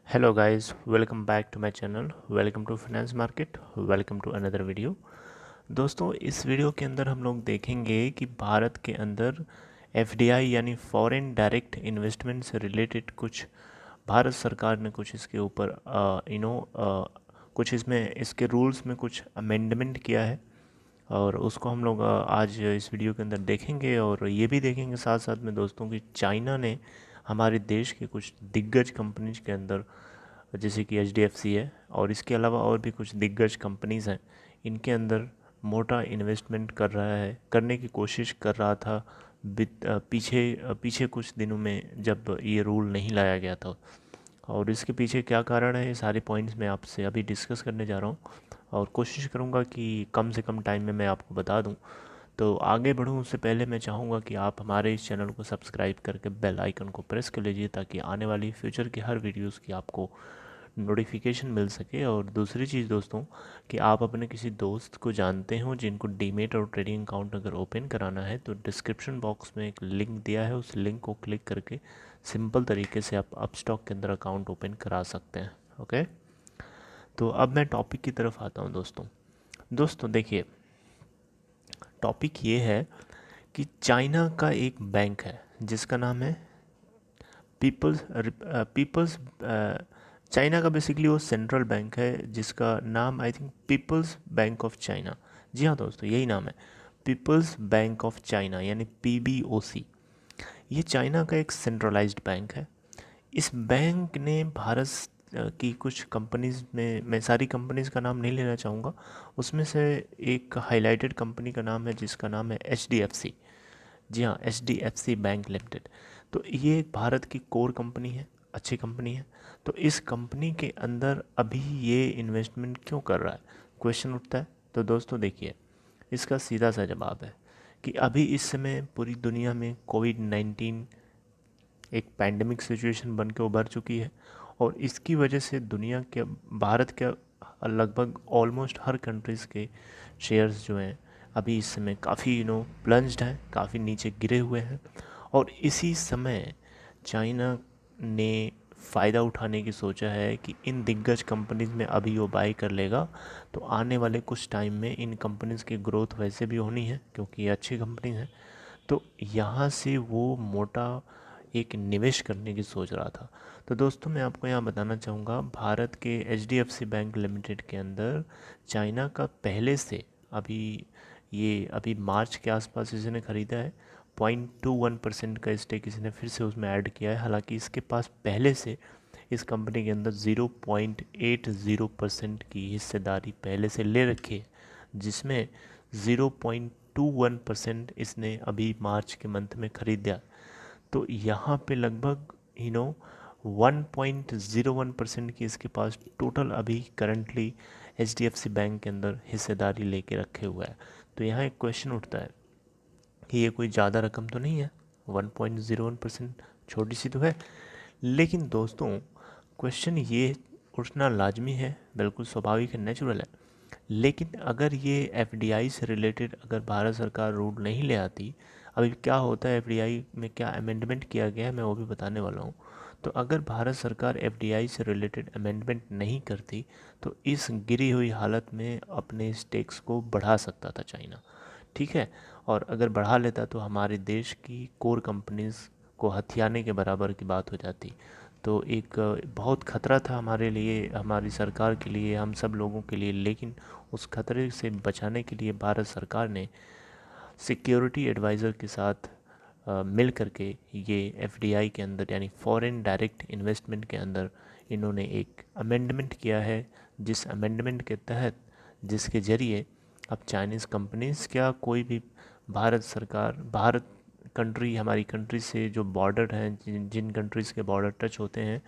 Hello guys, welcome back to my channel. Welcome to finance market. Welcome to another video. दोस्तों, इस video के अंदर हम लोग देखेंगे कि भारत के अंदर एफडीआई यानी फॉरेन डायरेक्ट इन्वेस्टमेंट से रिलेटेड कुछ भारत सरकार ने कुछ इसके ऊपर कुछ इसमें इसके रूल्स में कुछ अमेंडमेंट किया है। और उसको हम लोग आज इस वीडियो के अंदर देखेंगे और ये भी देखेंगे साथ साथ में दोस्तों कि चाइना ने हमारे देश के कुछ दिग्गज कंपनीज के अंदर, जैसे कि एचडीएफसी है और इसके अलावा और भी कुछ दिग्गज कंपनीज़ हैं, इनके अंदर मोटा इन्वेस्टमेंट कर रहा है, करने की कोशिश कर रहा था पीछे कुछ दिनों में जब ये रूल नहीं लाया गया था। और इसके पीछे क्या कारण है, ये सारे पॉइंट्स मैं आपसे अभी डिस्कस करने जा रहा हूँ और कोशिश करूँगा कि कम से कम टाइम में मैं आपको बता दूँ। तो आगे बढ़ूँ उससे पहले मैं चाहूँगा कि आप हमारे इस चैनल को सब्सक्राइब करके बेल आइकन को प्रेस कर लीजिए, ताकि आने वाली फ्यूचर की हर वीडियोस की आपको नोटिफिकेशन मिल सके। और दूसरी चीज़ दोस्तों, कि आप अपने किसी दोस्त को जानते हो जिनको डीमेट और ट्रेडिंग अकाउंट अगर ओपन कराना है, तो डिस्क्रिप्शन बॉक्स में एक लिंक दिया है, उस लिंक को क्लिक करके सिंपल तरीके से आप अपस्टॉक के अंदर अकाउंट ओपन करा सकते हैं। ओके, तो अब मैं टॉपिक की तरफ आता हूँ दोस्तों। दोस्तों देखिए, टॉपिक ये है कि चाइना का एक बैंक है जिसका नाम है पीपल्स चाइना का बेसिकली वो सेंट्रल बैंक है जिसका नाम I think people's bank of China. जी हाँ दोस्तों, यही नाम है, पीपल्स बैंक ऑफ चाइना यानी पीबीओसी। ये चाइना का एक सेंट्रलाइज्ड बैंक है। इस बैंक ने भारत की कुछ कंपनीज में, मैं सारी कंपनीज का नाम नहीं लेना चाहूँगा, उसमें से एक हाईलाइटेड कंपनी का नाम है जिसका नाम है एचडीएफसी। जी हाँ, एचडीएफसी बैंक लिमिटेड। तो ये एक भारत की कोर कंपनी है, अच्छी कंपनी है। तो इस कंपनी के अंदर अभी ये इन्वेस्टमेंट क्यों कर रहा है, क्वेश्चन उठता है। तो दोस्तों देखिए, इसका सीधा सा जवाब है कि अभी इस समय पूरी दुनिया में कोविड-19 एक पैंडमिक सिचुएशन बन के उभर चुकी है। और इसकी वजह से दुनिया के, भारत के लगभग ऑलमोस्ट हर कंट्रीज़ के शेयर्स जो हैं अभी इस समय काफ़ी प्लंज्ड हैं, काफ़ी नीचे गिरे हुए हैं। और इसी समय चाइना ने फ़ायदा उठाने की सोचा है कि इन दिग्गज कंपनीज़ में अभी वो बाई कर लेगा, तो आने वाले कुछ टाइम में इन कंपनीज़ की ग्रोथ वैसे भी होनी है क्योंकि ये अच्छी कंपनी है। तो यहाँ से वो मोटा एक निवेश करने की सोच रहा था। तो दोस्तों, मैं आपको यहाँ बताना चाहूँगा, भारत के एचडीएफसी बैंक लिमिटेड के अंदर चाइना का पहले से अभी मार्च के आसपास इसने ख़रीदा है। 0.21% का स्टेक इसने फिर से उसमें ऐड किया है। हालांकि इसके पास पहले से इस कंपनी के अंदर 0.80% की हिस्सेदारी पहले से ले रखी है, जिसमें 0.21% इसने अभी मार्च के मंथ में ख़रीदा। तो यहाँ पे लगभग 1.01% की इसके पास टोटल अभी करंटली एचडीएफसी बैंक के अंदर हिस्सेदारी लेके रखे हुआ है। तो यहाँ एक क्वेश्चन उठता है कि ये कोई ज़्यादा रकम तो नहीं है, 1.01% छोटी सी तो है। लेकिन दोस्तों, क्वेश्चन ये उठना लाजमी है, बिल्कुल स्वाभाविक है, नेचुरल है। लेकिन अगर ये एफडीआई से रिलेटेड अगर भारत सरकार रूल नहीं ले आती, अभी क्या होता है एफडीआई में, क्या अमेंडमेंट किया गया है, मैं वो भी बताने वाला हूँ। तो अगर भारत सरकार एफडीआई से रिलेटेड अमेंडमेंट नहीं करती, तो इस गिरी हुई हालत में अपने स्टेक्स को बढ़ा सकता था चाइना। ठीक है, और अगर बढ़ा लेता तो हमारे देश की कोर कंपनीज को हथियाने के बराबर की बात हो जाती। तो एक बहुत खतरा था हमारे लिए, हमारी सरकार के लिए, हम सब लोगों के लिए। लेकिन उस खतरे से बचाने के लिए भारत सरकार ने सिक्योरिटी एडवाइज़र के साथ मिल करके ये एफडीआई के अंदर यानी फॉरेन डायरेक्ट इन्वेस्टमेंट के अंदर इन्होंने एक अमेंडमेंट किया है, जिस अमेंडमेंट के तहत, जिसके ज़रिए अब चाइनीज़ कंपनीज़ क्या कोई भी भारत सरकार, भारत कंट्री, हमारी कंट्री से जो बॉर्डर हैं, जिन जिन कंट्रीज़ के बॉर्डर टच होते हैं,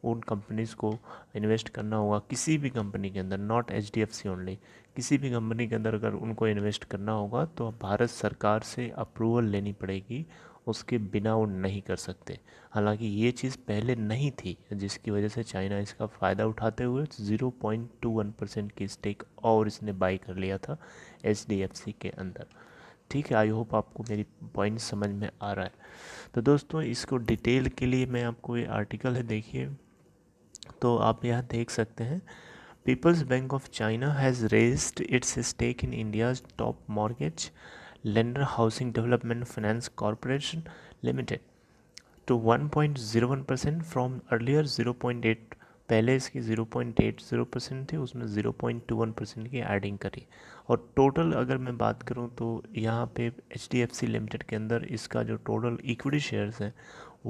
उन कंपनीज़ को इन्वेस्ट करना होगा किसी भी कंपनी के अंदर, नॉट एचडीएफसी ओनली। किसी भी कंपनी के अंदर अगर उनको इन्वेस्ट करना होगा तो भारत सरकार से अप्रूवल लेनी पड़ेगी, उसके बिना वो नहीं कर सकते। हालांकि ये चीज़ पहले नहीं थी, जिसकी वजह से चाइना इसका फ़ायदा उठाते हुए 0.21% की स्टेक और इसने बाई कर लिया था एचडीएफसी के अंदर। ठीक है, आई होप आपको मेरी पॉइंट समझ में आ रहा है। तो दोस्तों, इसको डिटेल के लिए मैं आपको ये आर्टिकल है, देखिए, तो आप यहाँ देख सकते हैं, People's bank of China has raised its stake in India's top mortgage lender Housing Development Finance Corporation Limited to 1.01% from earlier 0.8, पहले इसकी 0.80% थी, उसमें 0.21% की एडिंग करी। और टोटल अगर मैं बात करूं तो यहाँ पे HDFC लिमिटेड के अंदर इसका जो टोटल इक्विटी शेयर्स हैं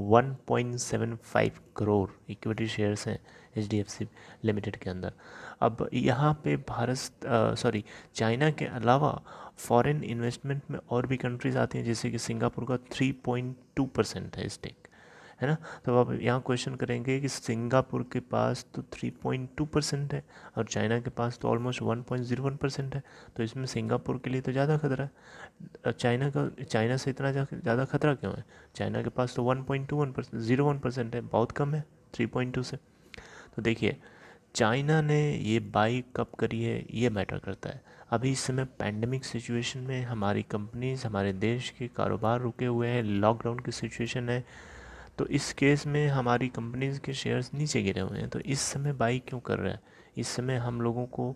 1.75 करोड़ इक्विटी शेयर्स हैं HDFC लिमिटेड के अंदर। अब यहाँ पे चाइना के अलावा फॉरेन इन्वेस्टमेंट में और भी कंट्रीज़ आती हैं, जैसे कि सिंगापुर का 3.2% है स्टेक, है ना। तो अब यहाँ क्वेश्चन करेंगे कि सिंगापुर के पास तो 3.2% है और चाइना के पास तो ऑलमोस्ट 1.01% है, तो इसमें सिंगापुर के लिए तो ज़्यादा खतरा है। चाइना से इतना ज़्यादा खतरा क्यों है? चाइना के पास तो 1.21% है, बहुत कम है 3.2 से। तो देखिए, चाइना ने ये बाई कब करी है ये मैटर करता है। अभी इस समय पैंडमिक सिचुएशन में हमारी कंपनीज, हमारे देश के कारोबार रुके हुए हैं, लॉकडाउन की सिचुएशन है, तो इस केस में हमारी कंपनीज के शेयर्स नीचे गिरे हुए हैं। तो इस समय बाई क्यों कर रहा है? इस समय हम लोगों को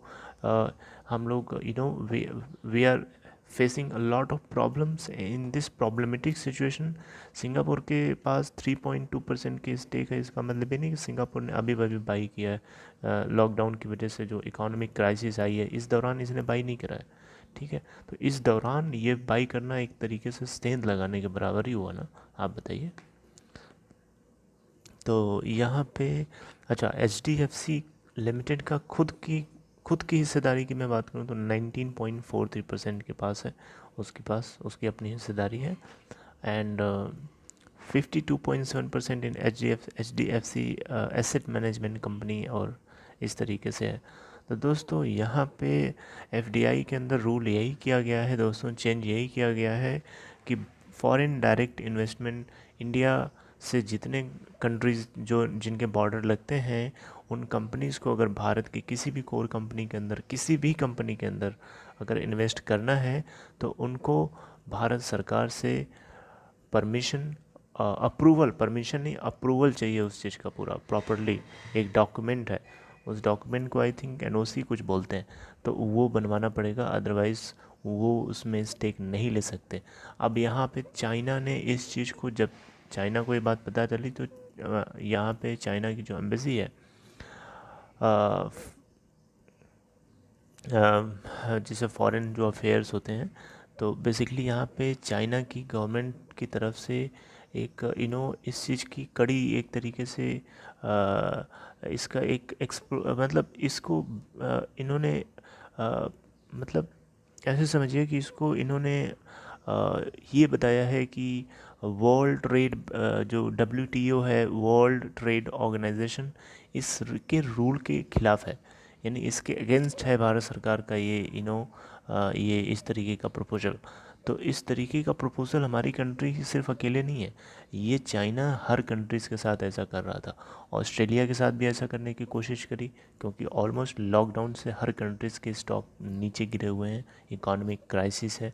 हम लोग we are facing a lot of problems in this problematic situation. Singapore के पास 3.2% की स्टेक है, इसका मतलब ये नहीं कि सिंगापुर ने अभी अभी बाई किया है। लॉकडाउन की वजह से जो इकोनॉमिक क्राइसिस आई है, इस दौरान इसने बाई नहीं करा है, ठीक है। तो इस दौरान ये बाई करना एक तरीके से सेंध लगाने के बराबर ही हुआ ना, आप बताइए। तो यहाँ पे अच्छा, HDFC लिमिटेड का खुद की हिस्सेदारी की मैं बात करूँ तो 19.43% के पास है, उसके पास उसकी अपनी हिस्सेदारी है। And 52.7% in HDFC asset management company, और इस तरीके से है। तो दोस्तों यहाँ पे FDI के अंदर रूल यही किया गया है दोस्तों, चेंज यही किया गया है कि फॉरेन डायरेक्ट इन्वेस्टमेंट इंडिया से जितने कंट्रीज़ जो जिनके बॉर्डर लगते हैं, उन कंपनीज़ को अगर भारत की किसी भी कोर कंपनी के अंदर, किसी भी कंपनी के अंदर अगर इन्वेस्ट करना है तो उनको भारत सरकार से परमिशन, अप्रूवल, परमिशन नहीं अप्रूवल चाहिए उस चीज़ का पूरा प्रॉपरली। एक डॉक्यूमेंट है, उस डॉक्यूमेंट को आई थिंक NOC कुछ बोलते हैं, तो वो बनवाना पड़ेगा, अदरवाइज़ वो उसमें स्टेक नहीं ले सकते। अब यहाँ पे चाइना ने इस चीज़ को, जब चाइना को ये बात पता चली तो यहाँ पे चाइना की जो एम्बेसी है, जैसे फॉरेन जो अफेयर्स होते हैं, तो बेसिकली यहाँ पे चाइना की गवर्नमेंट की तरफ से एक इस चीज़ की कड़ी एक तरीके से इसका मतलब इसको इन्होंने मतलब ऐसे समझिए कि इसको इन्होंने ये बताया है कि वर्ल्ड ट्रेड, जो WTO है, वर्ल्ड ट्रेड ऑर्गेनाइजेशन, इसके रूल के खिलाफ है, यानी इसके अगेंस्ट है भारत सरकार का ये इस तरीके का प्रपोजल। तो इस तरीके का प्रपोजल हमारी कंट्री सिर्फ अकेले नहीं है, ये चाइना हर कंट्रीज़ के साथ ऐसा कर रहा था। ऑस्ट्रेलिया के साथ भी ऐसा करने की कोशिश करी, क्योंकि ऑलमोस्ट लॉकडाउन से हर कंट्रीज़ के स्टॉक नीचे गिरे हुए हैं, इकोनॉमिक क्राइसिस है,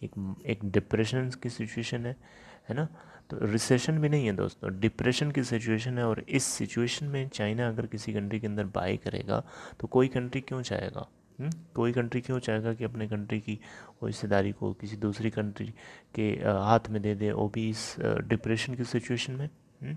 एक एक डिप्रेशन की सिचुएशन है ना। तो रिसेशन भी नहीं है दोस्तों, डिप्रेशन की सिचुएशन है। और इस सिचुएशन में चाइना अगर किसी कंट्री के अंदर बाई करेगा तो कोई कंट्री क्यों चाहेगा? कोई कंट्री क्यों चाहेगा कि अपने कंट्री की वो हिस्सेदारी को किसी दूसरी कंट्री के हाथ में दे दे, वो भी इस डिप्रेशन की सिचुएशन में?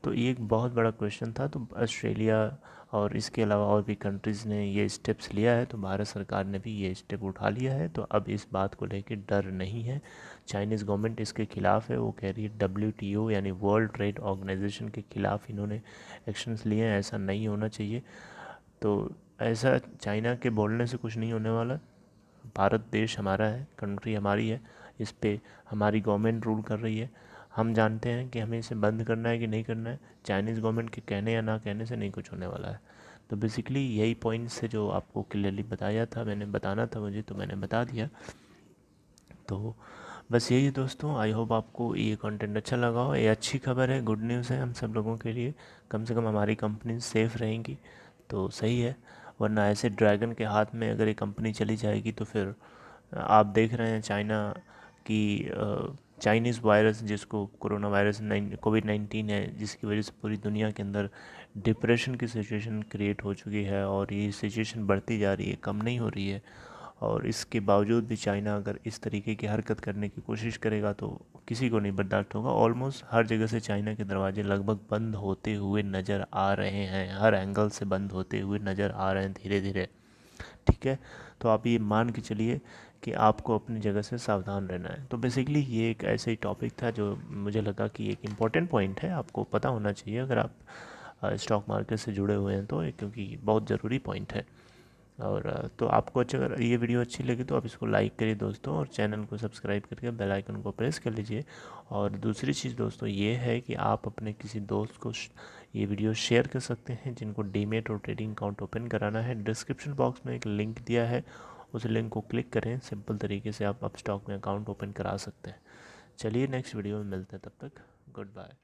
तो ये एक बहुत बड़ा क्वेश्चन था। तो ऑस्ट्रेलिया और इसके अलावा और भी कंट्रीज़ ने ये स्टेप्स लिया है, तो भारत सरकार ने भी ये स्टेप उठा लिया है। तो अब इस बात को लेकर डर नहीं है। चाइनीज़ गवर्नमेंट इसके ख़िलाफ़ है, वो कह रही है WTO यानी वर्ल्ड ट्रेड ऑर्गेनाइजेशन के ख़िलाफ़ इन्होंने एक्शंस लिए हैं, ऐसा नहीं होना चाहिए। तो ऐसा चाइना के बोलने से कुछ नहीं होने वाला। भारत देश हमारा है, कंट्री हमारी है, इस पे हमारी गवर्नमेंट रूल कर रही है। हम जानते हैं कि हमें इसे बंद करना है कि नहीं करना है। चाइनीज़ गवर्नमेंट के कहने या ना कहने से नहीं कुछ होने वाला है। तो बेसिकली यही पॉइंट्स है जो आपको क्लियरली बताया था, मैंने बताना था मुझे, तो मैंने बता दिया। तो बस यही है दोस्तों, आई होप आपको ये कंटेंट अच्छा लगा हो। ये अच्छी खबर है, गुड न्यूज़ है हम सब लोगों के लिए। कम से कम हमारी कंपनी सेफ़ रहेंगी तो सही है, वरना ऐसे ड्रैगन के हाथ में अगर ये कंपनी चली जाएगी तो फिर आप देख रहे हैं चाइना की चाइनीज़ वायरस, जिसको कोरोना वायरस कोविड-19 है, जिसकी वजह से पूरी दुनिया के अंदर डिप्रेशन की सिचुएशन क्रिएट हो चुकी है और ये सिचुएशन बढ़ती जा रही है, कम नहीं हो रही है। और इसके बावजूद भी चाइना अगर इस तरीके की हरकत करने की कोशिश करेगा तो किसी को नहीं बर्दाश्त होगा। ऑलमोस्ट हर जगह से चाइना के दरवाजे लगभग बंद होते हुए नज़र आ रहे हैं, हर एंगल से बंद होते हुए नज़र आ रहे हैं धीरे धीरे। ठीक है, तो आप ये मान के चलिए कि आपको अपनी जगह से सावधान रहना है। तो बेसिकली ये एक ऐसे ही टॉपिक था जो मुझे लगा कि एक इम्पॉर्टेंट पॉइंट है, आपको पता होना चाहिए अगर आप स्टॉक मार्केट से जुड़े हुए हैं तो, क्योंकि बहुत ज़रूरी पॉइंट है। और तो आपको अच्छा, अगर ये वीडियो अच्छी लगी तो आप इसको लाइक करिए दोस्तों, और चैनल को सब्सक्राइब करके बेल आइकन को प्रेस कर लीजिए। और दूसरी चीज़ दोस्तों ये है कि आप अपने किसी दोस्त को ये वीडियो शेयर कर सकते हैं जिनको डीमेट और ट्रेडिंग अकाउंट ओपन कराना है। डिस्क्रिप्शन बॉक्स में एक लिंक दिया है, उस लिंक को क्लिक करें, सिंपल तरीके से आप स्टॉक में अकाउंट ओपन करा सकते हैं। चलिए नेक्स्ट वीडियो में मिलते हैं, तब तक गुड बाय।